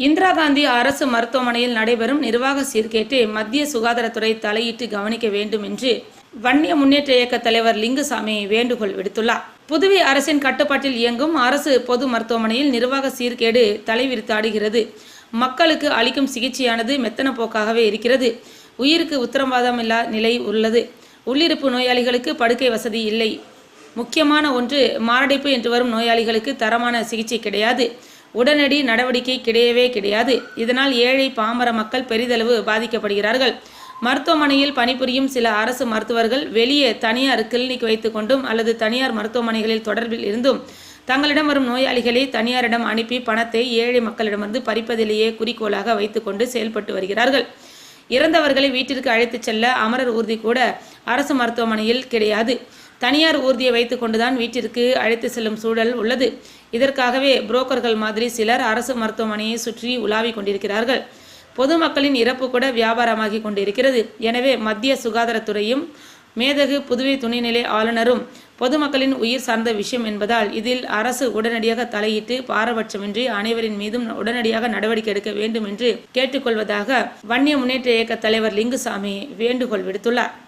இந்திரா காந்தி அரசு மருத்துவமனையில் நடைபெறும் நிர்வாக சீர்கேட்டை மத்திய சுகாதாரத்துறை தலையிட்டு கவனிக்க வேண்டும் என்று வன்னிய முன்னேற்ற இயக்க தலைவர் லிங்குசாமி வேண்டுகோள் விடுத்துள்ளார். புதுவை அரசின் கட்டுப்பாட்டில் இயங்கும் அரசு பொது மருத்துவமனையில் நிர்வாக சீர்கேடு தலைவிரித்தாடுகிறது. மக்களுக்கு அளிக்கும் சிகிச்சையானது மெத்தன போக்காகவே இருக்கிறது. உயிருக்கு உத்தரவாதம் இல்லா நிலை உள்ளது. உள்ளிருப்பு நோயாளிகளுக்கு படுக்கை வசதி இல்லை. முக்கியமான ஒன்று, மாரடைப்பு என்று வரும் நோயாளிகளுக்கு தரமான சிகிச்சை கிடையாது. உடனடி நடவடிக்கை கிடையாது. இதனால் ஏழை பாமர மக்கள் பெரிதளவு பாதிக்கப்படுகிறார்கள். மருத்துவமனையில் பணிபுரியும் சில அரசு மருத்துவர்கள் வெளியே தனியார் கிளினிக் வைத்துக் கொண்டும் அல்லது தனியார் மருத்துவமனைகளில் தொடர்பில் இருந்தும் தங்களிடம் வரும் நோயாளிகளை தனியாரிடம் அனுப்பி பணத்தை ஏழை மக்களிடமிருந்து பறிப்பதிலேயே குறிக்கோளாக வைத்துக்கொண்டு செயல்பட்டு வருகிறார்கள். இறந்தவர்களை வீட்டிற்கு அழைத்துச் செல்ல அமரர் ஊர்தி கூட அரசு மருத்துவமனையில் கிடையாது. தனியார் ஊர்தியை வைத்துக் கொண்டுதான் வீட்டிற்கு அழைத்து செல்லும் சூழல் உள்ளது. இதற்காகவே புரோக்கர்கள் மாதிரி சிலர் அரசு மருத்துவமனையை சுற்றி உலாவிக் கொண்டிருக்கிறார்கள். பொதுமக்களின் இறப்பு கூட வியாபாரமாகி கொண்டிருக்கிறது. எனவே மத்திய சுகாதாரத்துறையும் மேதகு புதுவை துணைநிலை ஆளுநரும் பொதுமக்களின் உயிர் சார்ந்த விஷயம் என்பதால் இதில் அரசு உடனடியாக தலையிட்டு பாரபட்சமின்றி அனைவரின் மீதும் உடனடியாக நடவடிக்கை எடுக்க வேண்டும் என்று கேட்டுக்கொள்வதாக வன்னிய முன்னேற்ற இயக்க தலைவர் லிங்குசாமி வேண்டுகோள் விடுத்துள்ளார்.